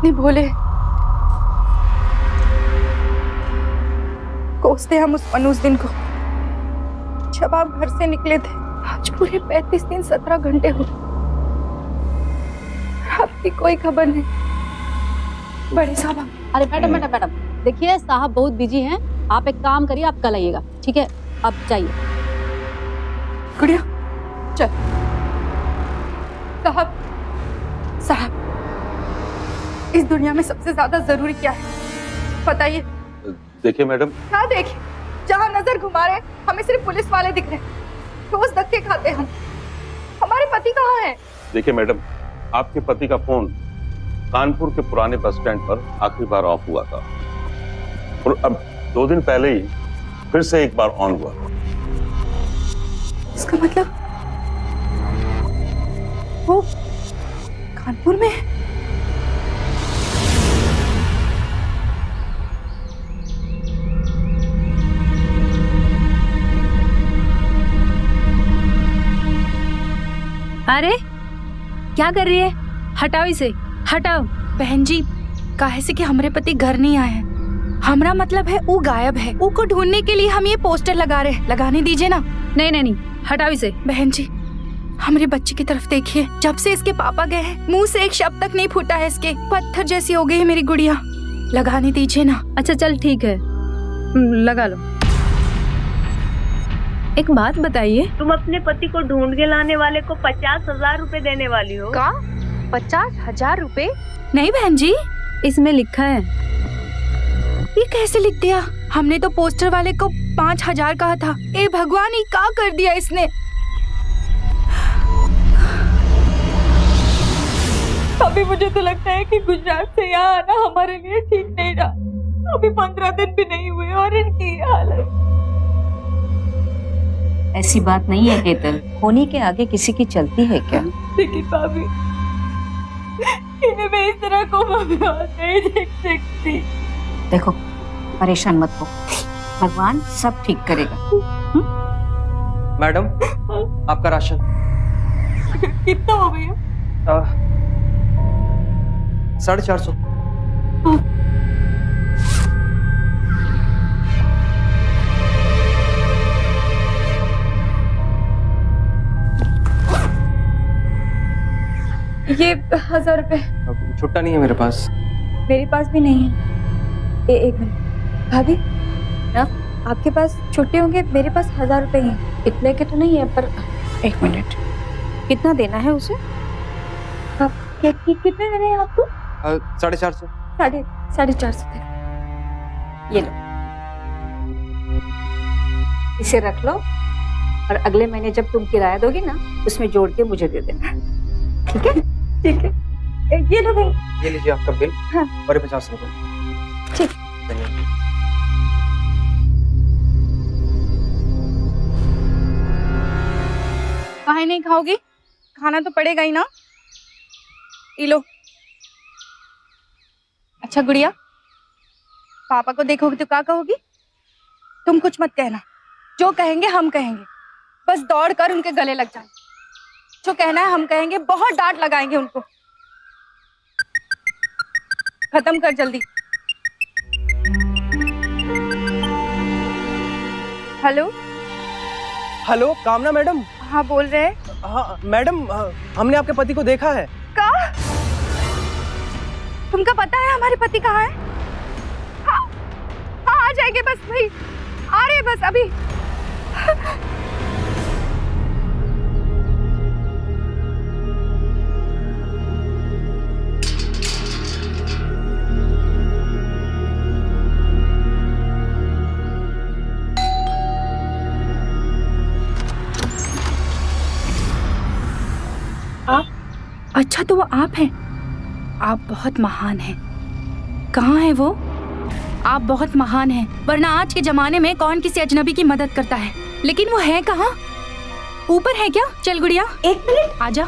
कितने भोले। कोसते हम उस मनूस दिन को जब आप घर से निकले थे। आज पूरे 35 दिन 17 घंटे हो, आपकी कोई खबर नहीं। बड़े साहब। अरे मैडम मैडम मैडम, देखिए साहब बहुत बिजी हैं, आप एक काम करिए, आप कल आइएगा, ठीक है? अब जाइए। गुड़िया चल। साहब साहब, इस दुनिया में सबसे ज्यादा जरूरी क्या है बताइए? देखिए मैडम। क्या देखिए? जहाँ नजर घुमा रहे हमें सिर्फ पुलिस वाले दिख रहे, रोज धक्के खाते हम। हमारे पति कहाँ हैं? देखिए मैडम, आपके पति का फोन कानपुर के पुराने बस स्टैंड पर आखिरी बार ऑफ हुआ था और अब 2 दिन पहले ही फिर से एक बार ऑन हुआ। इसका मतलब वो कानपुर में है। अरे क्या कर रही है? हटाओ इसे, हटाओ। बहन जी, काहे से कि हमारे पति घर नहीं आए हैं। हमारा मतलब है वो गायब है। वो को ढूंढने के लिए हम ये पोस्टर लगा रहे, लगाने दीजिए ना। नहीं नहीं नहीं, हटाओ इसे। बहन जी, हमारे बच्चे की तरफ देखिए, जब से इसके पापा गए हैं मुंह से एक शब्द तक नहीं फूटा है इसके। पत्थर जैसी हो गई है मेरी गुड़िया, लगाने दीजिए ना। अच्छा चल ठीक है, लगा लो। एक बात बताइए, तुम अपने पति को ढूंढ के लाने वाले को 50,000 रुपए देने वाली हो? का 50,000 रुपए? नहीं बहन जी, इसमें लिखा है। ये कैसे लिख दिया? हमने तो पोस्टर वाले को 5,000 कहा था। ए भगवान, ये क्या कर दिया इसने? अभी मुझे तो लगता है कि गुजरात से यहाँ आना हमारे लिए ठीक नहीं रहा। अभी 15 दिन भी नहीं हुए और इनकी हालत। ऐसी बात नहीं है केतन, होने के आगे किसी की चलती है क्या? लेकिन भाभी, इन्हें मैं इस तरह को नहीं देख सकती। देखो, परेशान मत हो, भगवान सब ठीक करेगा। मैडम, आपका राशन। कितना हो गया? 450। ये 1,000 रुपए। छुट्टा नहीं है मेरे पास। मेरे पास भी नहीं है। एक मिनट भाभी, आपके पास छुट्टे होंगे, मेरे पास 1,000 रुपए हैं। इतने के तो नहीं है, पर एक मिनट, कितना देना है उसे? कितने देने हैं आपको? 450। 450 थे। ये लो, इसे रख लो और अगले महीने जब तुम किराया दोगी ना, उसमें जोड़ के मुझे दे देना, ठीक है? ठीक है, ये लो भाई। ये लीजिए आपका बिल। हाँ। और 50 रुपए। ठीक। काहे नहीं खाओगी? खाना तो पड़ेगा ही ना। ये लो। अच्छा गुड़िया, पापा को देखोगी तो क्या कहोगी? तुम कुछ मत कहना, जो कहेंगे हम कहेंगे। बस दौड़ कर उनके गले लग जाओ। जो कहना है हम कहेंगे, बहुत डांट लगाएंगे उनको। खत्म कर जल्दी। हेलो हेलो, कामना मैडम। हाँ बोल रहे हैं। हाँ मैडम, हमने आपके पति को देखा है। का? तुमको पता है हमारे पति कहाँ है? हाँ हाँ, आ जाएंगे बस भाई, आ रहे बस अभी। अच्छा तो वो आप हैं। आप बहुत महान हैं। कहाँ है वो? आप बहुत महान हैं, वरना आज के जमाने में कौन किसी अजनबी की मदद करता है। लेकिन वो है कहाँ? ऊपर है क्या? चल गुड़िया, एक मिनट आजा।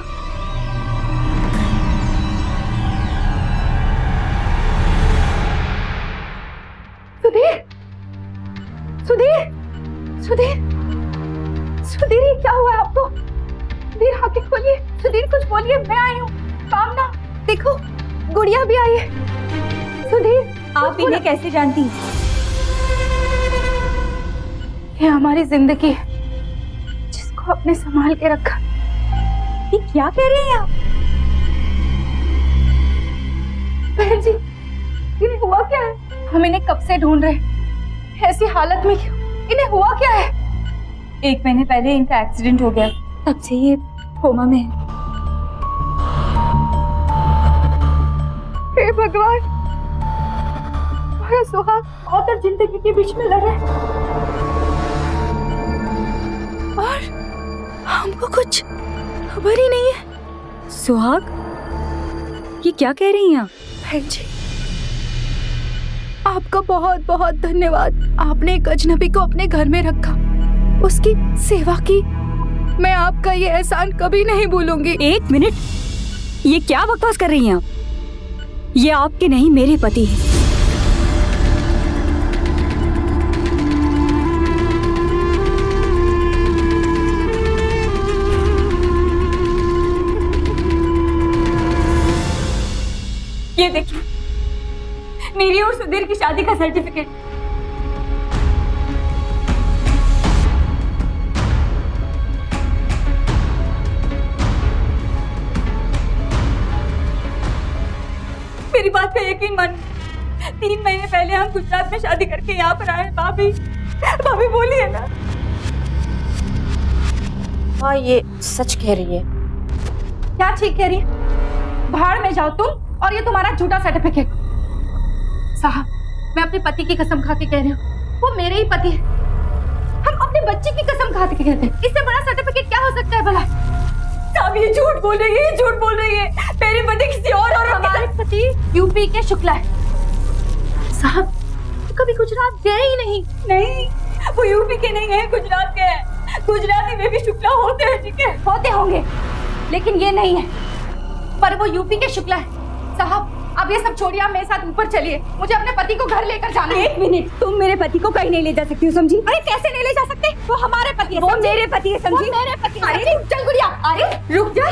सुधीर, सुधीर, सुधीर, सुधीर, ये क्या हुआ है आपको? सुधीर आंखें खोलिए। सुधीर कुछ बोलिए, मैं आई हूँ। कामना देखो, गुड़िया भी आई है। सुधीर, आप इन्हें कैसे जानती हैं? ये हमारी जिंदगी है जिसको आपने संभाल के रखा। ये क्या कह रही हैं आप? बहन जी, इन्हें हुआ क्या है? हम इन्हें कब से ढूंढ रहे हैं, ऐसी हालत में क्यों? इन्हें हुआ क्या है? 1 महीने पहले इनका एक्सीडेंट हो गया, तब से ये कोमा में है। हे भगवान, हमारा सुहाग और जिंदगी के बीच में लड़ा है और हमको कुछ खबर ही नहीं है। सुहाग, ये क्या कह रही हैं आप? बहन जी, आपका बहुत बहुत धन्यवाद। आपने एक अजनबी को अपने घर में रखा, उसकी सेवा की। मैं आपका ये एहसान कभी नहीं भूलूंगी। 1 मिनट, ये क्या बकवास कर रही हैं आप? ये आपके नहीं, मेरे पति हैं। ये देखिए, मेरी और सुधीर की शादी का सर्टिफिकेट। मेरी बात पे यकीन मान। 3 महीने पहले हम गुजरात में शादी करके यहाँ पर आए। भाभी, भाभी बोलिए ना। हाँ, ये सच कह रही है। क्या ठीक कह रही है? भाड़ में जाओ तुम और ये तुम्हारा झूठा सर्टिफिकेट। साहब, मैं अपने पति की कसम खा के कह रही हूँ, वो मेरे ही पति है। हम अपने बच्चे की कसम खा के कहते हैं। इससे बड़ा सर्टिफिकेट क्या हो सकता है भला? साहब, ये झूठ बोल रही है, ये झूठ बोल रही है। मेरे पति किसी और हमारे पति यूपी के शुक्ला है। साहब, कभी गुजरात गए ही नहीं। नहीं, वो यूपी के नहीं है, गुजरात के हैं। गुजराती में भी शुक्ला होते हैं, ठीक है, होते होंगे, लेकिन ये नहीं है। पर वो यूपी के शुक्ला है। साहब, अब ये सब छोड़िए, आप मेरे साथ ऊपर चलिए। मुझे अपने पति को घर लेकर जाना है। 1 मिनट, तुम मेरे पति को कहीं नहीं ले जा सकती हो, समझी? अरे कैसे नहीं ले जा सकते? वो हमारे पति है। वो मेरे पति है, समझी? मेरे पति। अरे चल गुड़िया, अरे रुक जा।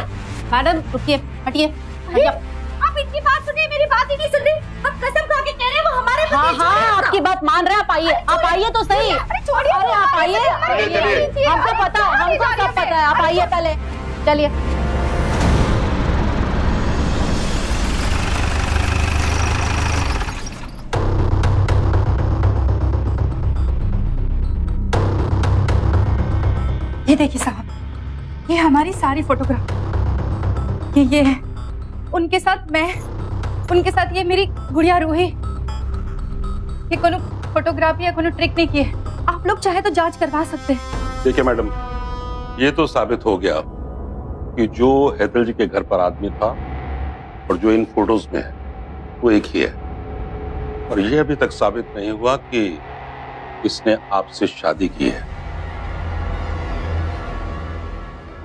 मैडम रुकिए, हटिए। आप इनकी बात सुनिए, मेरी बात ही नहीं सुन रही। अब कसम खा के कह रहे हैं वो हमारे पति हाँ है। हाँ, आपकी बात मान रहे हैं। आप आइए, आप आइए तो सही। अरे छोड़िए, अरे आप आइए, हमको पता है, हमको सब पता है। आप आइए पहले, चलिए। ये देखिए साहब, ये हमारी सारी फोटोग्राफ। ये है उनके साथ मैं, उनके साथ ये मेरी गुड़िया रूही। ये कोनो फोटोग्राफी या कोनो ट्रिक नहीं की है। आप लोग चाहे तो जांच करवा सकते हैं। देखिए मैडम, ये तो साबित हो गया कि जो हैदल जी के घर पर आदमी था और जो इन फोटोज में है वो एक ही है। और ये अभी तक साबित नहीं हुआ कि इसने आपसे शादी की है।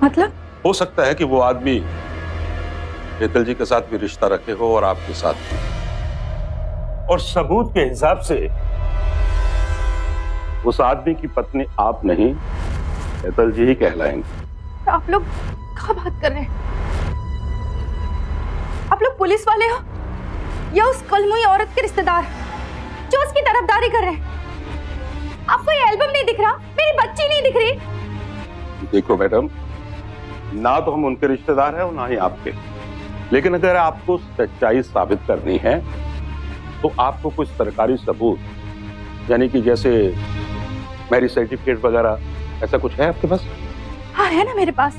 मतलब? हो सकता है कि वो आदमी हैदल जी के साथ भी रिश्ता रखे हो और आपके साथ भी। और सबूत के हिसाब से उस आदमी की पत्नी आप नहीं, हैदल जी ही कहलाएंगे। आप लोग क्या बात कर रहे हैं? आप लोग पुलिस वाले हो या उस कलमुई औरत के रिश्तेदार जो उसकी तरफदारी कर रहे हैं? आपको ये एल्बम नहीं दिख रहा? मेरी बच्ची नहीं दिख रही? देखो मैडम, ना तो हम उनके रिश्तेदार हैं और ना ही आपके, लेकिन अगर आपको सच्चाई साबित करनी है तो आपको कुछ सरकारी सबूत, यानी कि जैसे मैरिज सर्टिफिकेट वगैरह, ऐसा कुछ है आपके पास? हाँ, है ना मेरे पास।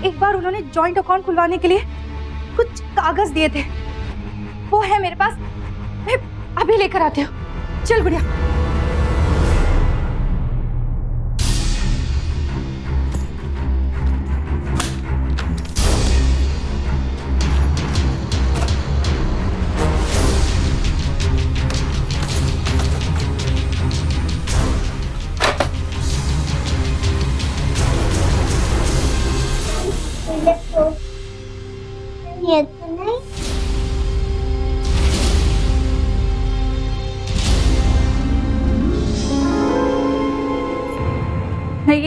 एक बार उन्होंने जॉइंट अकाउंट खुलवाने के लिए कुछ कागज दिए थे, वो है मेरे पास। मैं अभी लेकर आती हूँ। चल गुड़िया।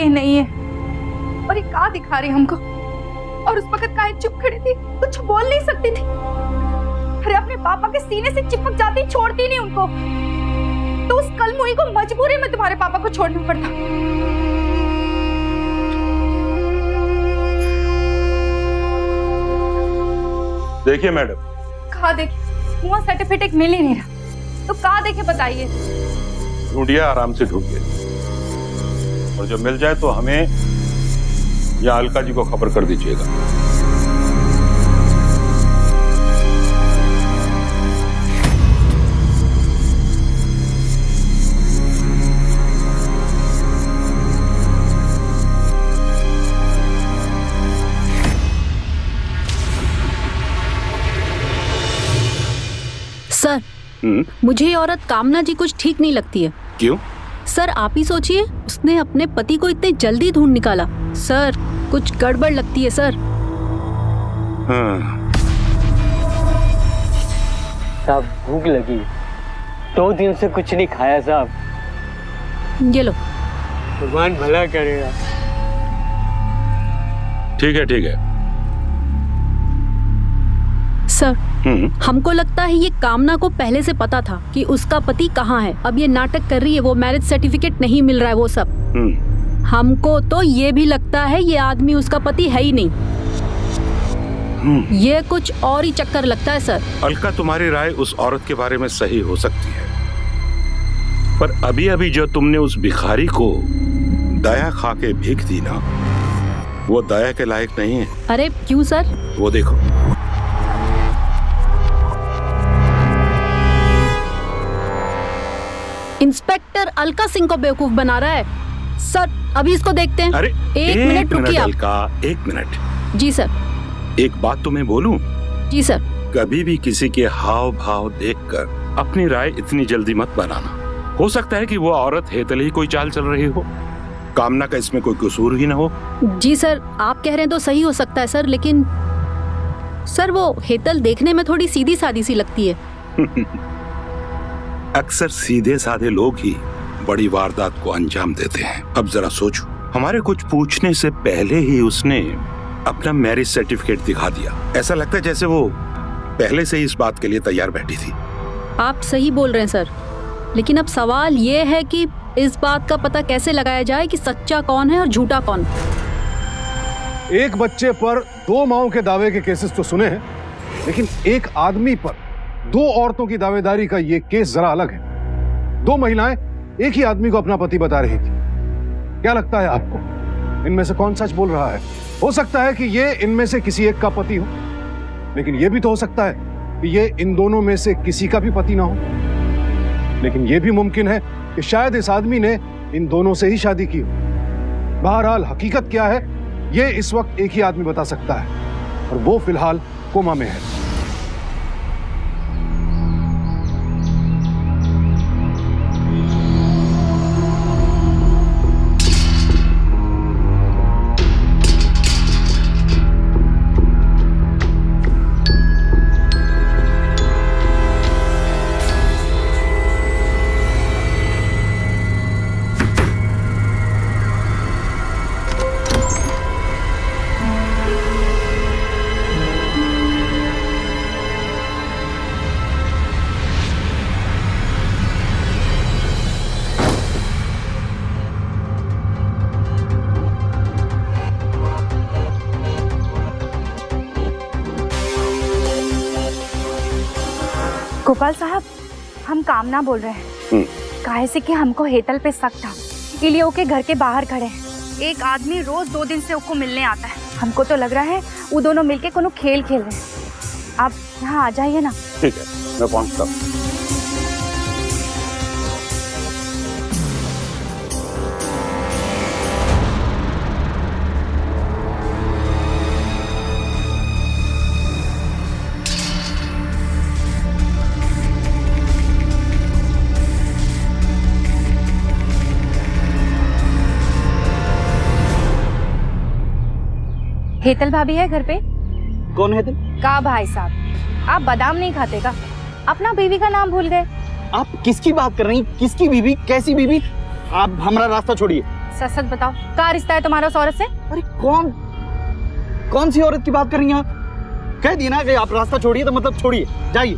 नहीं है। और ये क्या दिखा रही हमको? और उस वक्त काहे चुप खड़ी थी, कुछ बोल नहीं सकती थी। अरे अपने पापा के सीने से चिपक जाती, छोड़ती नहीं उनको। तो उस कलमुही को मजबूरी में तुम्हारे पापा को छोड़ना पड़ता। देखिए मैडम, कहाँ देखे? हुआ सर्टिफिकेट मिल ही नहीं रहा, तो कहाँ देखे बताइए? ढूंढिए, आराम से ढूंढिए, और जब मिल जाए तो हमें या अलका जी को खबर कर दीजिएगा। सर, मुझे ये औरत कामना जी कुछ ठीक नहीं लगती है। क्यों? सर आप ही सोचिए, उसने अपने पति को इतने जल्दी ढूंढ निकाला। सर कुछ गड़बड़ लगती है सर। साहब भूख लगी, 2 दिन से कुछ नहीं खाया साहब। ये लो। भगवान भला करेगा। ठीक है, ठीक है। सर हमको लगता है ये कामना को पहले से पता था कि उसका पति कहाँ है। अब ये नाटक कर रही है, वो मैरिज सर्टिफिकेट नहीं मिल रहा है, वो सब। हमको तो ये भी लगता है ये आदमी उसका पति है ही नहीं। ये कुछ और ही चक्कर लगता है सर। अलका, तुम्हारी राय उस औरत के बारे में सही हो सकती है, पर अभी अभी जो तुमने उस भिखारी को दया खा के भीख दी ना, वो दया के लायक नहीं है। अरे क्यों सर? वो देखो। इंस्पेक्टर अलका सिंह को बेवकूफ बना रहा है। सर अभी इसको देखते हैं। अरे एक मिनट रुकिए आप। अलका, 1 मिनट। जी सर। एक बात तुम्हें बोलूं? जी सर। कभी भी किसी के हाव भाव देखकर अपनी राय इतनी जल्दी मत बनाना। हो सकता है कि वो औरत हेतल ही कोई चाल चल रही हो, कामना का इसमें कोई कसूर ही ना हो। जी सर, आप कह रहे हैं तो सही हो सकता है सर, लेकिन सर वो हेतल देखने में थोड़ी सीधी सादी सी लगती है। अक्सर सीधे साधे लोग ही बड़ी वारदात को अंजाम देते हैं। अब जरा सोचो, हमारे कुछ पूछने से पहले ही उसने अपना मैरिज सर्टिफिकेट दिखा दिया। ऐसा लगता है जैसे वो पहले से ही इस बात के लिए तैयार बैठी थी। आप सही बोल रहे हैं सर, लेकिन अब सवाल ये है कि इस बात का पता कैसे लगाया जाए कि सच्चा कौन है और झूठा कौन। एक बच्चे पर 2 माओं के दावे के केसेस तो सुने हैं, लेकिन एक आदमी पर 2 औरतों की दावेदारी का ये केस जरा अलग है। 2 महिलाएं एक ही आदमी को अपना पति बता रही थी। क्या लगता है आपको, इनमें से कौन सच बोल रहा है? हो सकता है कि ये इनमें से किसी एक का पति हो, लेकिन ये भी तो हो सकता है कि ये इन दोनों में से किसी का भी पति ना हो। लेकिन ये भी मुमकिन है कि शायद इस आदमी ने इन दोनों से ही शादी की हो। बहरहाल हकीकत क्या है, ये इस वक्त एक ही आदमी बता सकता है, और वो फिलहाल कोमा में है। गोपाल साहब, हम कामना बोल रहे हैं। काहे से कि हमको हेतल पे शक था, इसलिए ओके घर के बाहर खड़े हैं। एक आदमी रोज 2 दिन से उसको मिलने आता है। हमको तो लग रहा है वो दोनों मिलके कोनो खेल खेल रहे हैं। आप यहाँ आ जाइए ना। ठीक है, मैं पहुंचता हूँ। हेतल भाभी है घर पे? कौन है तुम? का भाई साहब, आप बादाम नहीं खाते का? अपना बीवी का नाम भूल गए? आप किसकी बात कर रही हैं? किसकी बीवी? कैसी बीवी? आप हमारा रास्ता छोड़िए। सच सच बताओ, क्या रिश्ता है तुम्हारा उस औरत से? अरे कौन सी औरत की बात कर रही हैं आप? कह दी ना कि आप रास्ता छोड़िए तो मतलब छोड़िए, जाइए।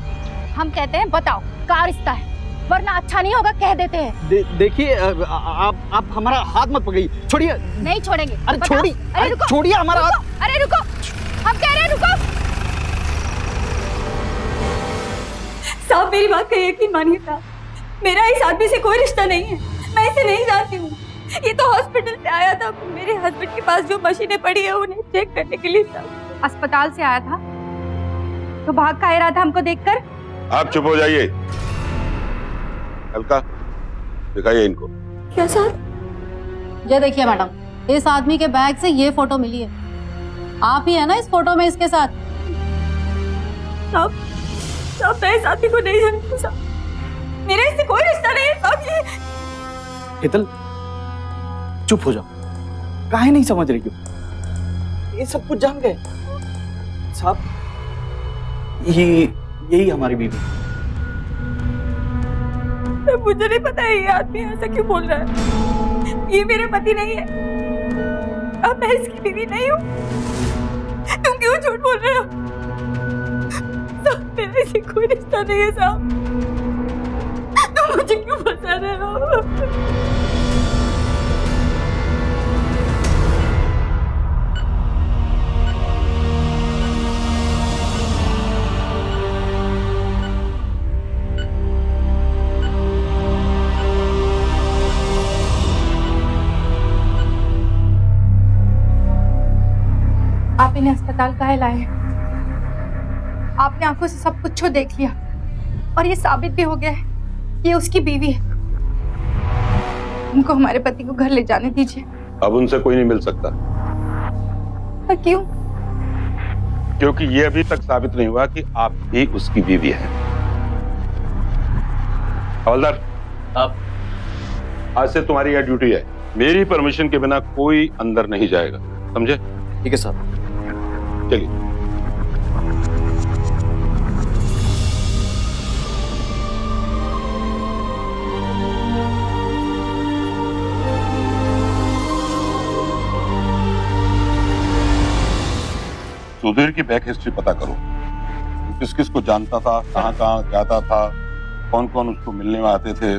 हम कहते हैं बताओ क्या रिश्ता है, वरना अच्छा नहीं होगा कह देते हैं। देखिए आप हमारा हाथ मत पकड़िए, छोड़िए। नहीं छोड़ेंगे। अरे बताओ। छोड़िए, अरे रुको, छोड़िए हमारा हाथ। अरे रुको, हम कह रहे हैं रुको। साहब मेरी बात का यकीन मानिए साहब, मेरा इस आदमी से कोई रिश्ता नहीं है, मैं इसे नहीं जानती हूँ। ये तो हॉस्पिटल से आया था, मेरे हस्बैंड के पास जो मशीनें पड़ी है उन्हें चेक करने के लिए साहब। अस्पताल से आया था तो भाग का रहा था हमको देखकर। आप चुप हो जाइए। अलका, दिखाइए इनको। क्या साहब? ये देखिए मैडम, इस आदमी के बैग से ये फोटो मिली है। आप ही है ना इस फोटो में इसके साथ? साहब मैं इस आदमी को नहीं जानती हूँ साहब, मेरा इससे कोई रिश्ता नहीं है साहब। ये शीतल चुप हो जाओ, काहे नहीं समझ रही क्यों? ये सब कुछ जान गए साहब, यही हमारी बीवी। मुझे नहीं पता है ये आदमी ऐसा क्यों बोल रहा है। ये मेरा पति नहीं है, अब मैं इसकी बीवी नहीं हूँ। तुम क्यों झूठ बोल रहे हो साहब? मेरा इससे कोई रिश्ता नहीं है साहब, तुम मुझे क्यों फंसा रहे हो? आप इन्हें अस्पताल काहे लाए? आपने आंखों से सब कुछ छो देख लिया और ये साबित भी हो गया है कि ये उसकी बीवी है। उनको हमारे पति को घर ले जाने दीजिए। अब उनसे कोई नहीं मिल सकता। पर क्यों? क्योंकि ये अभी तक साबित नहीं हुआ कि आप ही उसकी बीवी हैं। हवलदार, आप आज से तुम्हारी यह ड्यूटी है। मेरी परमिशन के बिना कोई अंदर नहीं जाएगा, समझे? ठीक है साहब। चलिए। सुधीर की बैक हिस्ट्री पता करो, किस किस को जानता था, कहाँ कहाँ जाता था, कौन कौन उसको मिलने में आते थे।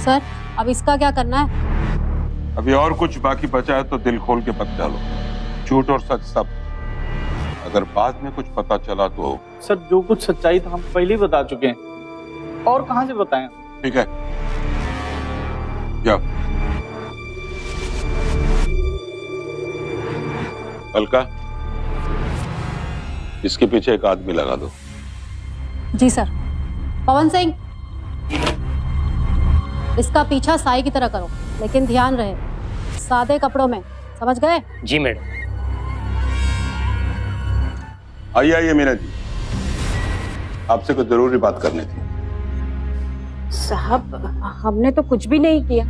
सर अब इसका क्या करना है? अभी और कुछ बाकी बचा है तो दिल खोल के पता डालो, झूठ और सच सब। अगर बाद में कुछ पता चला तो सर जो कुछ सच्चाई था हम पहले ही बता चुके हैं, और कहाँ से बताएं? ठीक है, जाओ। अलका, इसके पीछे एक आदमी लगा दो। जी सर। पवन सिंह, इसका पीछा साई की तरह करो, लेकिन ध्यान रहे सादे कपड़ों में, समझ गए? जी मैडम। आइए आइए मीना जी, आपसे कुछ जरूरी बात करनी थी। साहब हमने तो कुछ भी नहीं किया,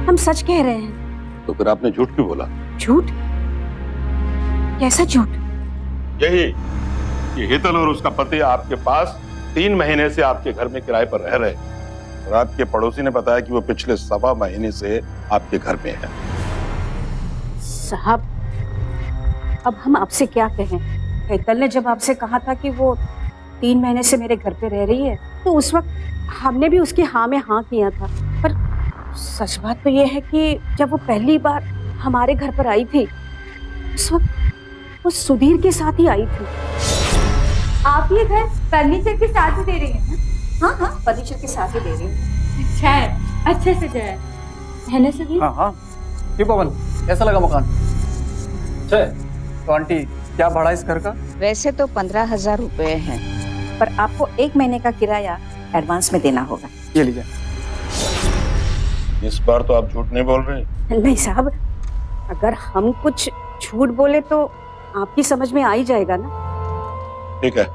हम सच कह रहे हैं। तो फिर आपने झूठ क्यों बोला? झूठ? कैसा झूठ? यही कि हितल और उसका पति आपके पास 3 महीने से आपके घर में किराए पर रह रहे, और आपके पड़ोसी ने बताया कि वो पिछले 1.25 महीने से आपके घर में है। साहब अब हम आपसे क्या कहें? हितल ने जब आपसे कहा था कि वो 3 महीने से मेरे घर पे रह रही है, तो उस वक्त हमने भी उसकी हाँ में हाँ किया था। पर सच बात तो ये है कि जब वो पहली बार हमारे घर पर आई थी, उस वक्त वो सुधीर के साथ ही आई थी। आप ये घर फर्नीचर के साथ ही दे रही हैं? हाँ हाँ, फर्नीचर के साथ ही दे रही हूँ। अच्छा है, अच्छे से जाए है ना सुधीर? हाँ हाँ। क्यों पवन, कैसा लगा मकान? अच्छा है। तो आंटी क्या भाड़ा इस घर का? वैसे तो 15,000 रुपए हैं, पर आपको 1 महीने का किराया एडवांस में देना होगा। ये लीजिए। इस बार तो आप झूठ नहीं बोल रहे। नहीं साहब, अगर हम कुछ झूठ बोले तो आपकी समझ में आ ही जाएगा ना। ठीक है।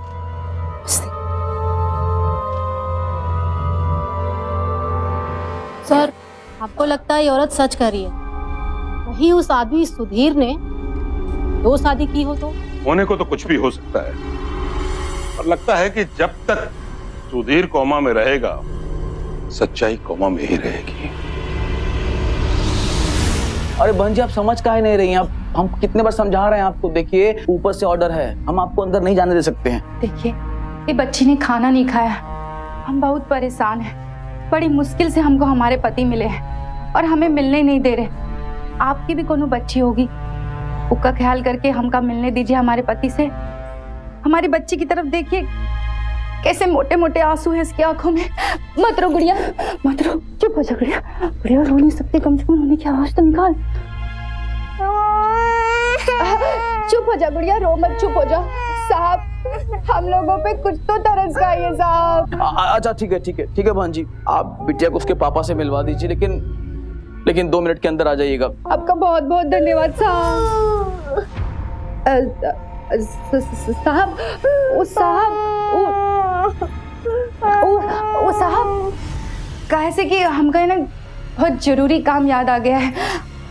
सर आपको लगता है ये औरत सच कह रही है? वही उस आदमी सुधीर ने 2 शादी की हो तो? होने को तो कुछ भी हो सकता है, और लगता है कि जब तक सुधीर कोमा में रहेगा, सच्चाई कोमा में ही रहेगी। अरे बहन जी आप समझ काहे नहीं रही हैं? हम कितने बार समझा रहे हैं आपको, देखिए ऊपर से ऑर्डर है, हम आपको अंदर नहीं जाने दे सकते हैं। देखिए, ये बच्ची ने खाना नहीं खाया, हम बहुत परेशान हैं। बड़ी मुश्किल से हमको हमारे पति मिले हैं और हमें मिलने नहीं दे रहे। आपकी भी कोनो बच्ची होगी, उसका ख्याल करके हमका मिलने दीजिए हमारे पति से। हमारी बच्ची की तरफ देखिए, कैसे मोटे मोटे आंसू हैं इसकी आंखों में। मत रो गुड़िया, मत रो, चुप हो जा गुड़िया। गुड़िया रो नहीं सकती, कम से कम रोने की आवाज तो निकाल। चुप हो जा गुड़िया, रो मत, चुप हो जा। साहब, हम लोगों पे कुछ तो तरस खाइए साहब। अच्छा ठीक है बहन जी, आप बिटिया को उसके पापा से मिलवा दीजिए, लेकिन 2 मिनट के अंदर आ जाइएगा। आपका बहुत बहुत धन्यवाद साहब। साहब, वो साहब, कैसे कि हमका ना बहुत जरूरी काम याद आ गया है,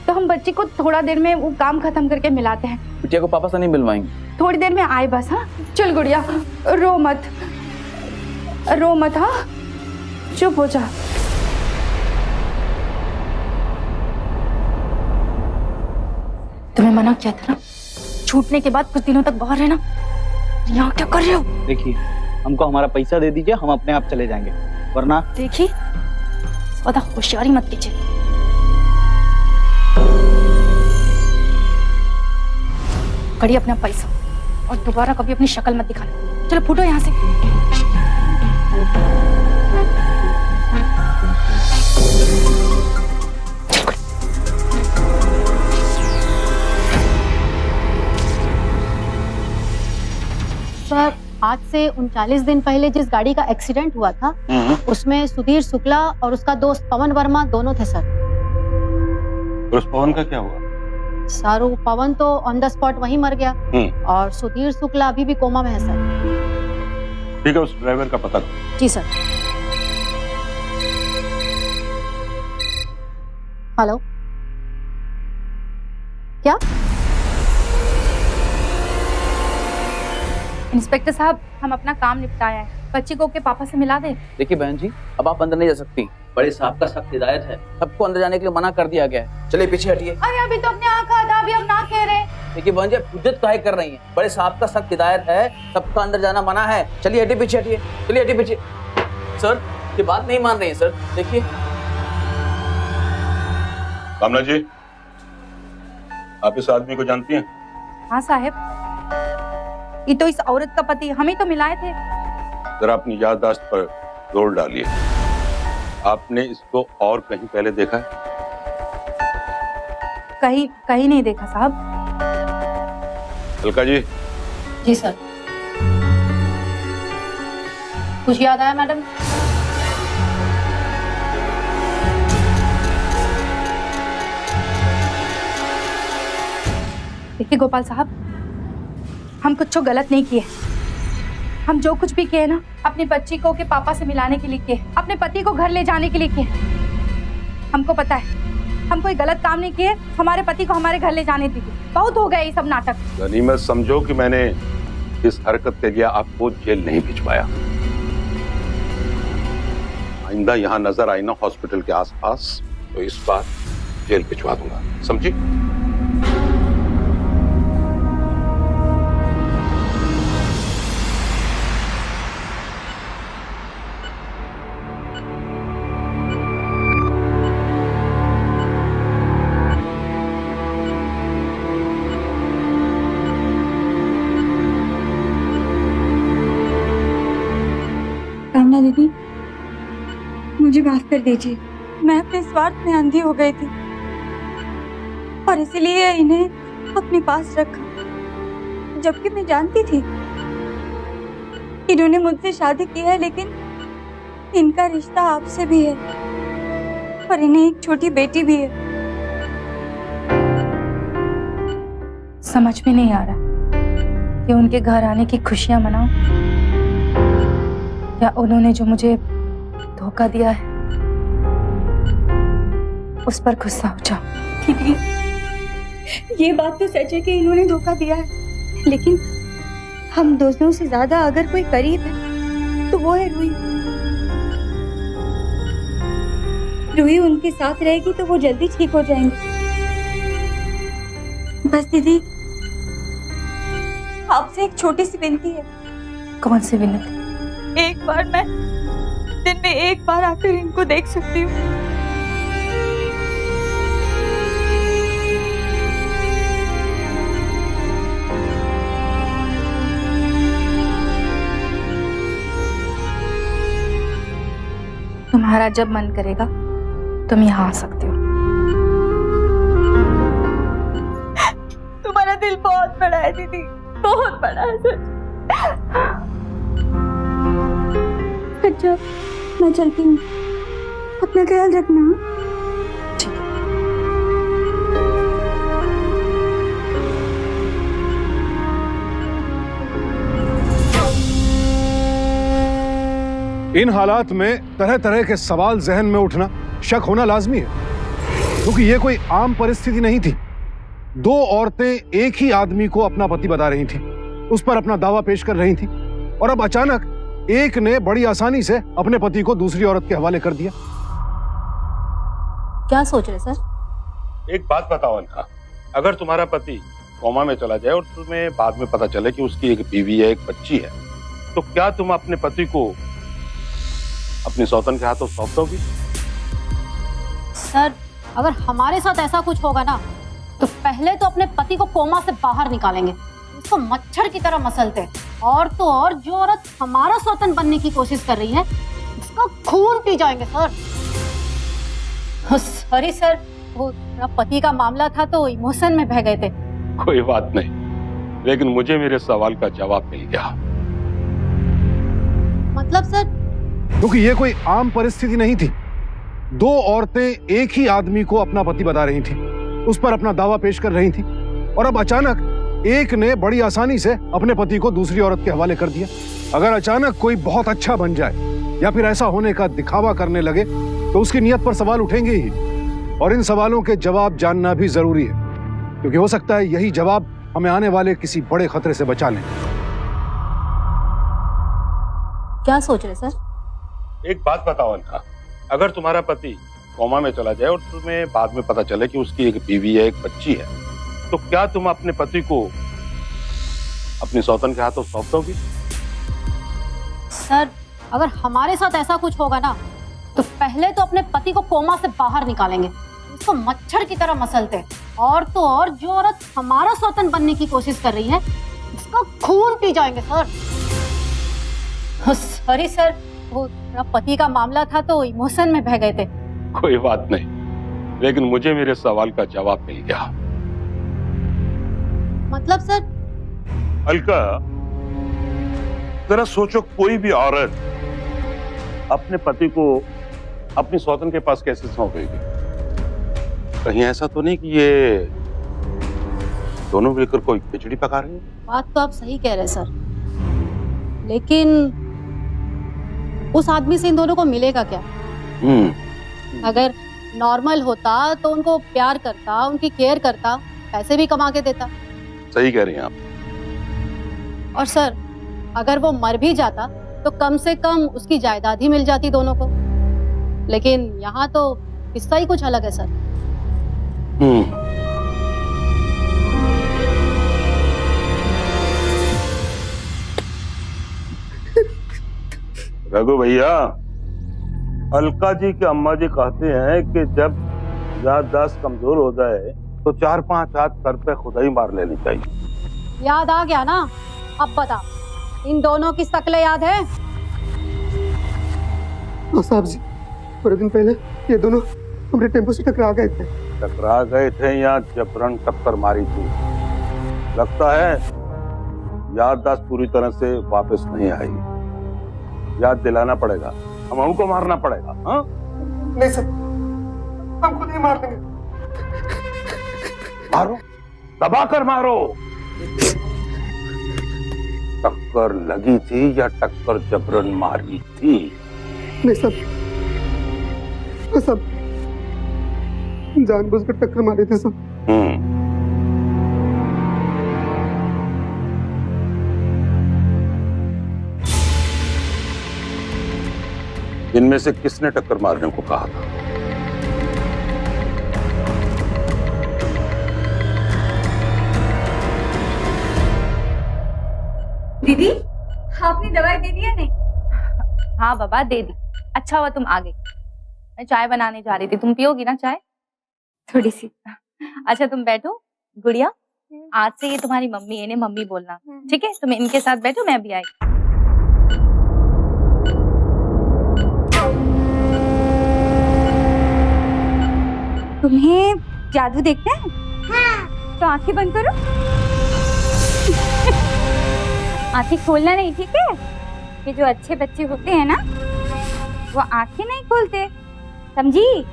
तो हम बच्ची को थोड़ा देर में वो काम खत्म करके मिलाते हैं। बिटिया को पापा से नहीं मिलवाएंगे? थोड़ी देर में आए बस। हाँ चल गुड़िया, रो मत, हाँ चुप हो जा। तुम्हें मना किया था ना, छूटने के बाद कुछ दिनों तक बाहर रहना। यहाँ क्या कर रहे हो? देखिए, हमको हमारा पैसा दे दीजिए, हम अपने आप चले जाएंगे, वरना। देखिए, ज्यादा होशियारी मत कीजिए। कड़ी अपना पैसा और दोबारा कभी अपनी शक्ल मत दिखाना। चलो फूटो यहाँ से। सर, आज से 39 दिन पहले जिस गाड़ी का एक्सीडेंट हुआ था, उसमें सुधीर शुक्ला और उसका दोस्त पवन वर्मा दोनों थे सर। उस पवन का क्या हुआ? सर, वो पवन तो ऑन द स्पॉट वहीं मर गया और सुधीर शुक्ला अभी भी कोमा में है सर। ठीक है, उस ड्राइवर का पता करो। जी सर। हेलो, क्या? इंस्पेक्टर साहब, हम अपना काम निपटाया है, बच्ची को के पापा से मिला दे। देखिए बहन जी, अब आप अंदर नहीं जा सकती, बड़े साहब का सख्त हिदायत है, सबको अंदर जाने के लिए मना कर दिया गया है। चलिए पीछे हटिए। अरे अभी तो अपने आँख आधा भी हम ना कह रहे। देखिए बहन जी, हुज्जत काहे कर रही हैं? बड़े साहब का सख्त हिदायत है, सबका अंदर जाना मना है। चलिए हटिए, पीछे हटिए, चलिए हटिए पीछे। सर, ये बात नहीं मान रही है सर, देखिए। कामना जी, आप इस आदमी को जानती हैं? हाँ साहब, ये तो इस औरत का पति, हमें तो मिलाए थे। जरा अपनी याददाश्त पर जोर डालिए। आपने इसको और कहीं पहले देखा है? कहीं नहीं देखा साहब। अलका जी। जी सर। कुछ याद आया मैडम? देखिए गोपाल साहब, हम कुछ गलत नहीं किए। हम जो कुछ भी किए ना, अपनी बच्ची को के पापा से मिलाने के लिए किए, अपने पति को घर ले जाने के लिए किए। हमको पता है हम कोई गलत काम नहीं किए। हमारे पति को हमारे घर ले जाने दीजिए, बहुत हो गया ये सब नाटक। गनीमत समझो कि मैंने इस हरकत के लिए आपको जेल नहीं भिजवाया। आइंदा यहाँ नजर आई ना हॉस्पिटल के आसपास, तो इस बार जेल भिजवा दूंगा, समझी? कामना दीदी, मुझे माफ कर दीजिए। मैं अपने स्वार्थ में अंधी हो गई थी और इसीलिए इन्हें अपने पास रखा, जबकि मैं जानती थी इन्होंने मुझसे शादी की है, लेकिन इनका रिश्ता आपसे भी है और इन्हें एक छोटी बेटी भी है। समझ में नहीं आ रहा कि उनके घर आने की खुशियां मनाऊं या उन्होंने जो मुझे धोखा दिया है उस पर गुस्सा हो जाऊं। दीदी, ये बात तो सच है कि इन्होंने धोखा दिया है, लेकिन हम दोस्तों से ज्यादा अगर कोई करीब है तो वो है रूही। रूही उनके साथ रहेगी तो वो जल्दी ठीक हो जाएंगे। बस दीदी, आपसे एक छोटी सी विनती है। कौन सी विनती? एक बार मैं दिन में एक बार आकर इनको देख सकती हूँ? तुम्हारा जब मन करेगा तुम यहाँ आ सकते हो। तुम्हारा दिल बहुत बड़ा है दीदी, बहुत बड़ा है सच। अच्छा, मैं चलती हूँ, अपना ख्याल रखना। इन हालात में तरह तरह के सवाल जहन में उठना, शक होना लाजमी है, क्योंकि ये कोई आम परिस्थिति नहीं थी। दो औरतें एक ही आदमी को अपना पति बता रही थी, उस पर अपना दावा पेश कर रही थी, और अब अचानक एक ने बड़ी आसानी से अपने पति को दूसरी औरत के हवाले कर दिया। क्या सोच रहे सर? एक बात बताओ अनका, अगर तुम्हारा पति कोमा में चला जाए और तुम्हें बाद में पता चले कि उसकी एक बीवी है, एक बच्ची है, तो क्या तुम अपने पति को अपनी सौतन के हाथों सौंप दोगी? सर, अगर हमारे साथ ऐसा कुछ होगा ना, तो पहले तो अपने पति को कोमा से बाहर निकालेंगे, उसको मच्छर की तरह मसलते, और तो और जो औरत हमारा सौतन बनने की कोशिश कर रही है उसका खून पी जाएंगे सर। सॉरी सर, वो मेरा पति का मामला था तो इमोशन में बह गए थे। कोई बात नहीं, लेकिन मुझे मेरे सवाल का जवाब मिल गया। मतलब सर? क्योंकि ये कोई आम परिस्थिति नहीं थी। दो औरतें एक ही आदमी को अपना पति बता रही थी, उस पर अपना दावा पेश कर रही थी, और अब अचानक एक ने बड़ी आसानी से अपने पति को दूसरी औरत के हवाले कर दिया। अगर अचानक कोई बहुत अच्छा बन जाए या फिर ऐसा होने का दिखावा करने लगे तो उसकी नीयत पर सवाल उठेंगे ही, और इन सवालों के जवाब जानना भी जरूरी है, क्योंकि हो सकता है यही जवाब हमें आने वाले किसी बड़े खतरे से बचा लें। क्या सोच रहे सर? एक बात बताओ अनका, अगर तुम्हारा पति कोमा में चला जाए और तुम्हें बाद में पता चले कि उसकी एक बीवी है, एक बच्ची है, तो क्या तुम अपने पति को अपनी सौतन के हाथों सौंप दोगी? सर, अगर हमारे साथ ऐसा कुछ होगा ना, तो पहले तो अपने पति को कोमा से बाहर निकालेंगे, उसको मच्छर की तरह मसलते, और तो और जो औरत हमारा सौतन बनने की कोशिश कर रही है उसका खून पी जाएंगे सर। सॉरी सर, वो मेरा पति का मामला था तो इमोशन में बह गए थे। कोई बात नहीं, लेकिन मुझे मेरे सवाल का जवाब मिल गया। मतलब सर? अलका, जरा सोचो, कोई भी औरत अपने पति को अपनी सौतन के पास कैसे सौंपेगी? कहीं ऐसा तो नहीं कि ये दोनों मिलकर कोई खिचड़ी पका रहे हैं? बात तो आप सही कह रहे हैं सर, लेकिन उस आदमी से इन दोनों को मिलेगा क्या? अगर नॉर्मल होता तो उनको प्यार करता, उनकी केयर करता, पैसे भी कमा के देता। सही कह रही हैं आप। और सर, अगर वो मर भी जाता तो कम से कम उसकी जायदाद ही मिल जाती दोनों को, लेकिन यहाँ तो किस्सा ही कुछ अलग है सर। रघु भैया, अलका जी के अम्मा जी कहते हैं कि जब याददाश्त कमजोर हो जाए तो 4-5 हाथ सर पे खुदा ही मार लेनी चाहिए। याद आ गया ना? अब बता, इन दोनों की शक्लें याद है? साहब जी, थोड़े दिन पहले ये दोनों हमारे टेम्पो से टकरा गए थे। टकरा गए थे या जबरन टक्कर मारी थी? लगता है याददाश्त पूरी तरह से वापस नहीं आई। याद दिलाना पड़ेगा, हम उनको मारना पड़ेगा। हाँ? नहीं सर, हम खुद ही मार देंगे। मारो, दबा कर मारो। टक्कर लगी थी या टक्कर जबरन मारी थी? नहीं सर, सब जानबूझकर टक्कर मारी थी सर। इनमें से किसने टक्कर मारने को कहा था? दीदी आपने दवाई दे दी या नहीं? हाँ बाबा दे दी। अच्छा हुआ तुम आ गई। मैं चाय बनाने जा रही थी, तुम पियोगी ना चाय? थोड़ी सी। अच्छा तुम बैठो। गुड़िया आज से ये तुम्हारी मम्मी है, इन्हें मम्मी बोलना, ठीक है? तुम इनके साथ बैठो, मैं भी आई। तुम्हें जादू देखना है? हाँ। तो आंखें बंद करो। आंखें खोलना नहीं, ठीक है? ये जो अच्छे बच्चे होते हैं ना, वो आंखें नहीं खोलते, समझी?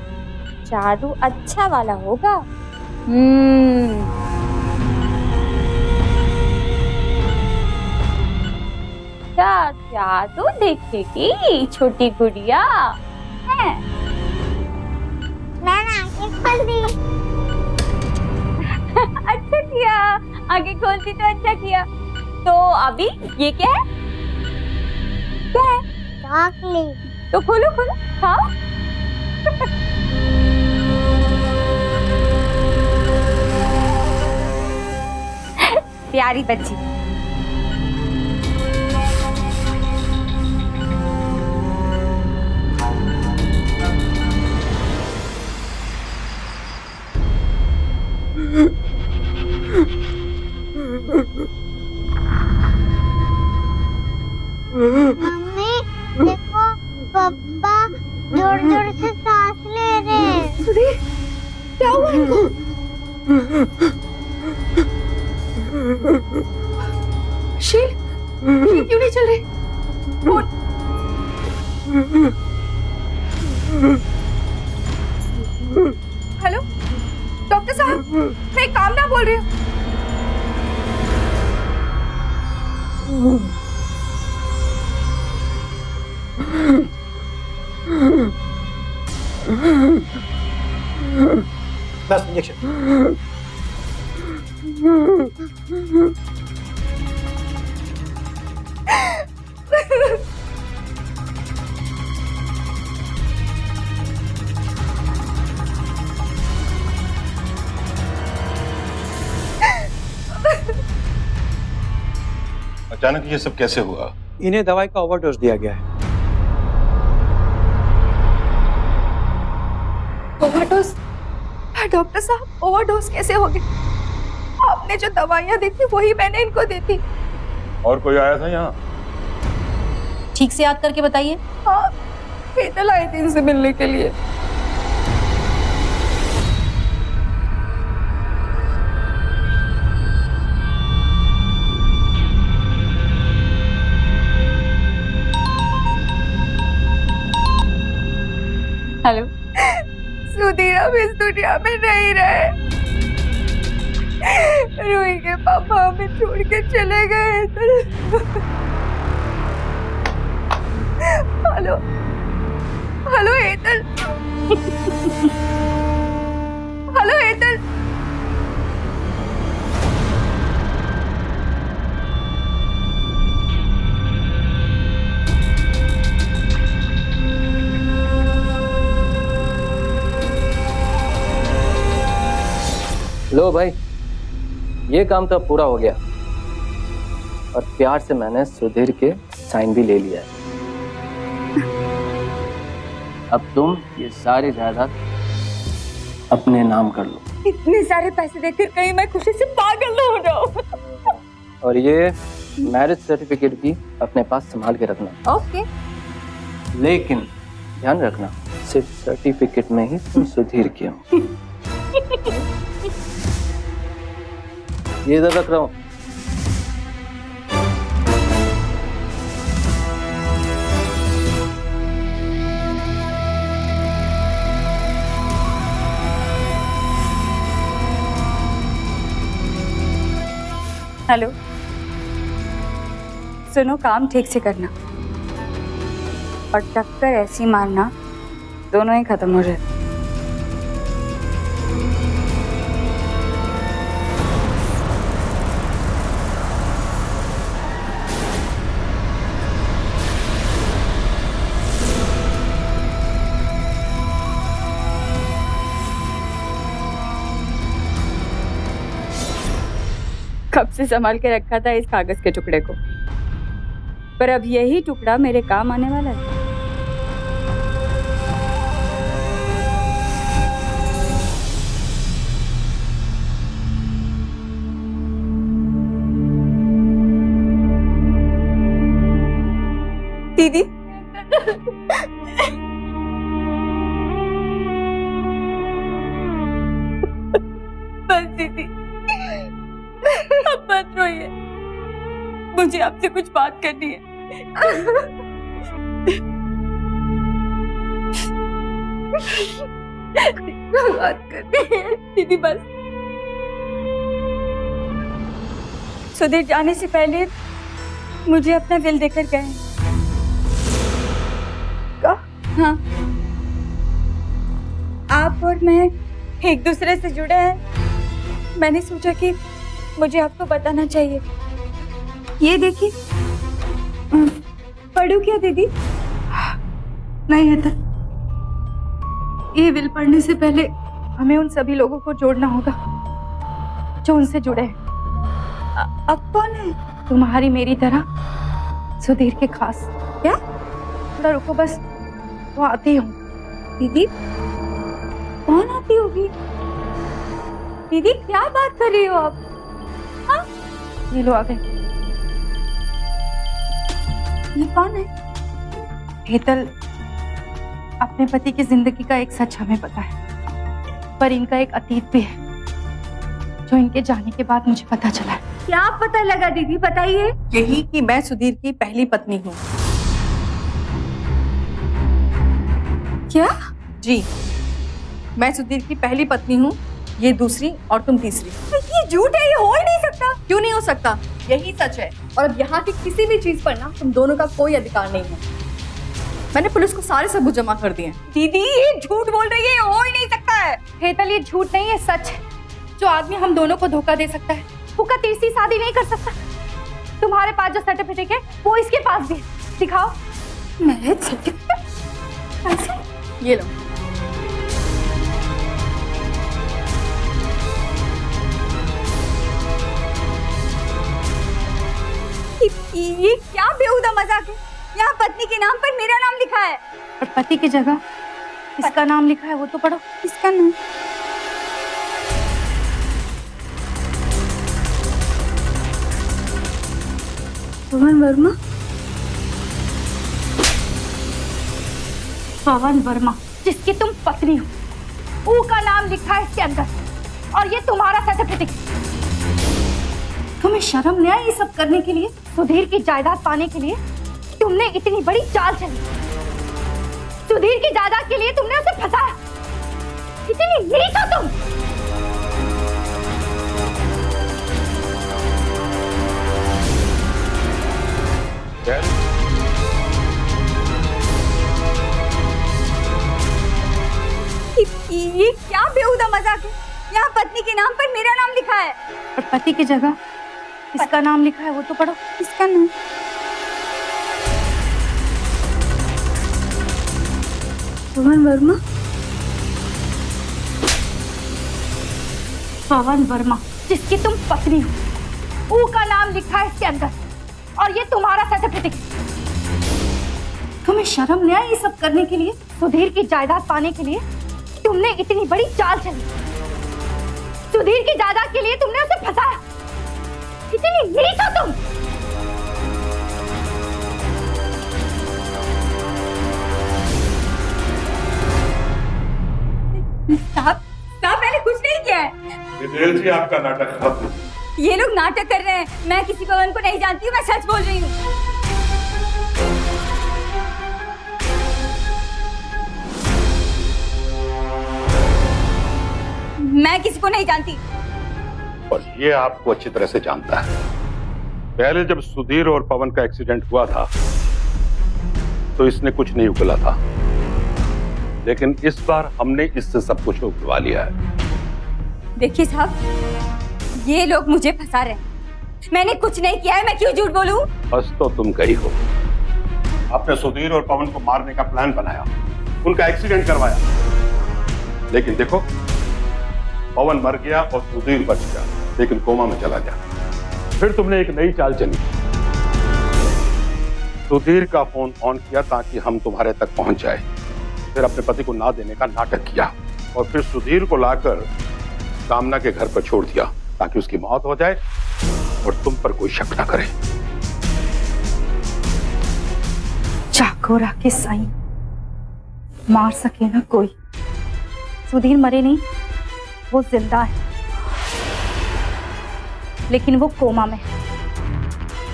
जादू अच्छा वाला होगा। क्या जादू देखेगी छोटी गुड़िया है? मैंने आंखें खोल दी। अच्छा किया, आंखें खोलती तो अच्छा किया। तो अभी ये क्या है? क्या है? चॉकलेट। तो खोलो खोलो, खाओ। प्यारी बच्ची। मम्मी देखो, पापा जोर जोर से सांस ले रहे हैं। सुधीर क्या हुआ इनको? शील क्यों नहीं चल रहे? हेलो डॉक्टर साहब, मैं काम ना बोल रही हूँ। बस इंजेक्शन। अचानक ये सब कैसे हुआ? इन्हें दवाई का ओवरडोज दिया गया है। ओवरडोज? डॉक्टर साहब ओवरडोज कैसे हो गई? आपने जो दवाइयाँ दी थी वही मैंने इनको दी थी। और कोई आया था यहाँ? ठीक से याद करके बताइए। हाँ, हेतल आई थी इनसे मिलने के लिए। हेलो, सुधीर अब इस दुनिया में नहीं रहे। रूही के पापा हमें छोड़ के चले गए। Hello hello Hetal. Hello Hetal. लो भाई, ये काम तो अब पूरा हो गया और प्यार से मैंने सुधीर के साइन भी ले लिया है। अब तुम ये सारी जायदाद अपने नाम कर लो। इतने सारे पैसे देकर कहीं मैं खुशी से पागल न हो जाऊं। और ये मैरिज सर्टिफिकेट भी अपने पास संभाल के रखना। ओके। लेकिन ध्यान रखना, सिर्फ सर्टिफिकेट में ही तुम सुधीर के हो। ये इधर रख रहा हूं। हेलो, सुनो, काम ठीक से करना और टक्कर ऐसी मारना दोनों ही खत्म हो जाए। कब से संभाल के रखा था इस कागज के टुकड़े को, पर अब यही टुकड़ा मेरे काम आने वाला है। दीदी बस दीदी, अब मत रोइए, मुझे आपसे कुछ बात करनी है। बात करनी है दीदी, बस। सुधीर जाने से पहले मुझे अपना दिल देकर गए। हाँ, आप और मैं एक दूसरे से जुड़े हैं। मैंने सोचा कि मुझे आपको बताना चाहिए। ये देखिए, पढ़ूं क्या दीदी? नहीं है तो ये विल पढ़ने से पहले हमें उन सभी लोगों को जोड़ना होगा जो उनसे जुड़े हैं। अब कौन है? तुम्हारी मेरी तरह सुधीर के खास। क्या? थोड़ा रुको बस, वो आती हूँ। दीदी कौन आती होगी? दीदी क्या बात कर रही हो आप? हाँ? ये लो आ गए। ये कौन है? हेतल अपने पति की जिंदगी का एक सच हमें पता है, पर इनका एक अतीत भी है जो इनके जाने के बाद मुझे पता चला है। क्या पता लगा दीदी, बताइए। यही कि मैं सुधीर की पहली पत्नी हूँ। क्या? जी, मैं सुधीर की पहली पत्नी हूँ, ये दूसरी और तुम तीसरी। ये झूठ है, ये हो ही नहीं सकता। क्यों नहीं हो सकता? यही सच है, और अब यहाँ की किसी भी चीज पर ना तुम दोनों का कोई अधिकार नहीं है। मैंने पुलिस को सारे सबूत जमा कर दिए। दीदी ये झूठ बोल रही है, ये हो ही नहीं सकता है। हेतल ये झूठ नहीं है, सच है। जो आदमी हम दोनों को धोखा दे सकता है वो का तीसरी शादी नहीं कर सकता। तुम्हारे पास जो सर्टिफिकेट है वो इसके पास भी है, दिखाओ। Marriage certificate? ये लो। ये क्या बेहुदा मजाक है? यहाँ पत्नी के नाम पर मेरा नाम लिखा है, और पति की जगह इसका नाम लिखा है, वो तो पढ़ो। इसका नाम पवन वर्मा। पवन वर्मा जिसकी तुम पत्नी हो, वो का नाम लिखा है इसके अंदर, और ये तुम्हारा सर्टिफिकेट। तुम्हें शर्म नहीं आई ये सब करने के लिए? सुधीर की जायदाद पाने के लिए तुमने इतनी बड़ी चाल चली। सुधीर की जायदाद के लिए तुमने उसे फंसाया। इतनी नीच हो तुम। ये क्या बेहुदा मजाक है? यहाँ पत्नी के नाम पर मेरा नाम लिखा है, और पति की जगह इसका नाम लिखा है, वो तो पढ़ो। इसका नाम पवन वर्मा। पवन वर्मा जिसकी तुम पत्नी हो, वो का नाम लिखा है इसके अंदर, और ये तुम्हारा सर्टिफिकेट। तुम्हें शर्म नहीं आई ये सब करने के लिए? सुधीर की जायदाद पाने के लिए तुमने इतनी बड़ी चाल चली। सुधीर की जायदाद के लिए तुमने उसे फंसाया। इतनी नीच हो तुम। साहब मैंने कुछ नहीं किया है। जी आपका नाटक खत्म। ये लोग नाटक कर रहे हैं। मैं किसी पवन को नहीं जानती हूँ, मैं सच बोल रही हूँ। मैं किसी को नहीं जानती। और ये आपको अच्छी तरह से जानता है। पहले जब सुधीर और पवन का एक्सीडेंट हुआ था तो इसने कुछ नहीं उगला था, लेकिन इस बार हमने इससे सब कुछ उगलवा लिया है। देखिए साहब, ये लोग मुझे फंसा रहे हैं। मैंने कुछ नहीं किया है, मैं क्यों झूठ बोलूं? बस तो तुम गई हो। आपने सुधीर और पवन को मारने का प्लान बनाया, उनका एक्सीडेंट करवाया, लेकिन देखो पवन मर गया और सुधीर बच गया, लेकिन कोमा में चला गया। फिर तुमने एक नई चाल चली। सुधीर का फोन ऑन किया ताकि हम तुम्हारे तक पहुंच जाए, फिर अपने पति को ना देने का नाटक किया और फिर सुधीर को लाकर कामना के घर पर छोड़ दिया ताकि उसकी मौत हो जाए और तुम पर कोई शक ना करे। चाकोरा के साईं मार सके ना कोई। सुधीर मरे नहीं, वो जिंदा है, लेकिन वो कोमा में है।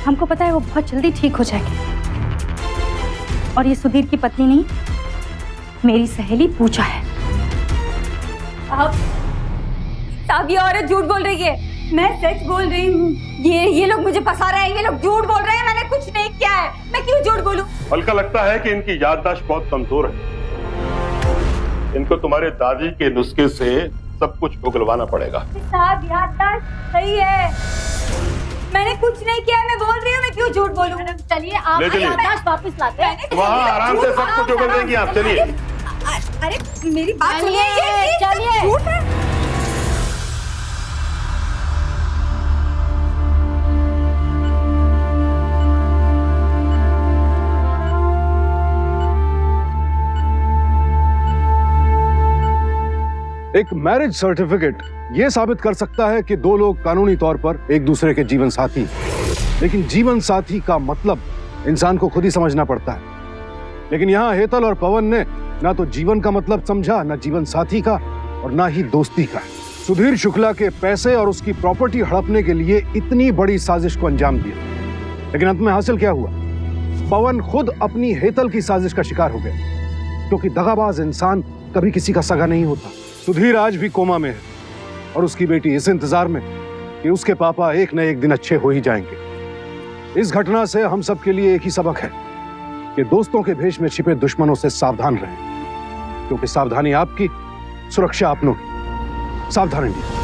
हमको पता है वो बहुत जल्दी ठीक हो जाएगी। और ये सुधीर की पत्नी नहीं, मेरी सहेली पूजा है। साहब ये औरत झूठ बोल रही है, मैं सच बोल रही हूँ। ये लोग मुझे फंसा रहे हैं, ये लोग झूठ बोल रहे हैं, मैंने कुछ नहीं किया है, मैं क्यों झूठ बोलूं? हल्का लगता है कि इनकी याददाश्त बहुत कमजोर है। इनको तुम्हारे दादी के नुस्खे से सब कुछ उगलवाना पड़ेगा। साहब याददाश्त सही है, मैंने कुछ नहीं किया, मैं बोल रही हूँ, मैं क्यों झूठ बोलूं? चलिए आप याददाश्त वापस लाते हैं। वहाँ आराम से सब कुछ उगल देंगी आप। चलिए अरे मेरी बात सुनिए, ये चलिए। झूठ है। एक मैरिज सर्टिफिकेट यह साबित कर सकता है कि दो लोग कानूनी तौर पर एक दूसरे के जीवन साथी हैं। लेकिन जीवन साथी का मतलब इंसान को खुद ही समझना पड़ता है। लेकिन यहाँ हेतल और पवन ने ना तो जीवन का मतलब समझा, ना जीवन साथी का, और ना ही दोस्ती का। सुधीर शुक्ला के पैसे और उसकी प्रॉपर्टी हड़पने के लिए इतनी बड़ी साजिश को अंजाम दिया, लेकिन अंत में हासिल क्या हुआ? पवन खुद अपनी हेतल की साजिश का शिकार हो गया, क्योंकि दगाबाज इंसान कभी किसी का सगा नहीं होता। सुधीर आज भी कोमा में है और उसकी बेटी इस इंतजार में कि उसके पापा एक न एक दिन अच्छे हो ही जाएंगे। इस घटना से हम सब के लिए एक ही सबक है कि दोस्तों के भेष में छिपे दुश्मनों से सावधान रहें, क्योंकि सावधानी आपकी, सुरक्षा अपनों की। सावधान रहिए।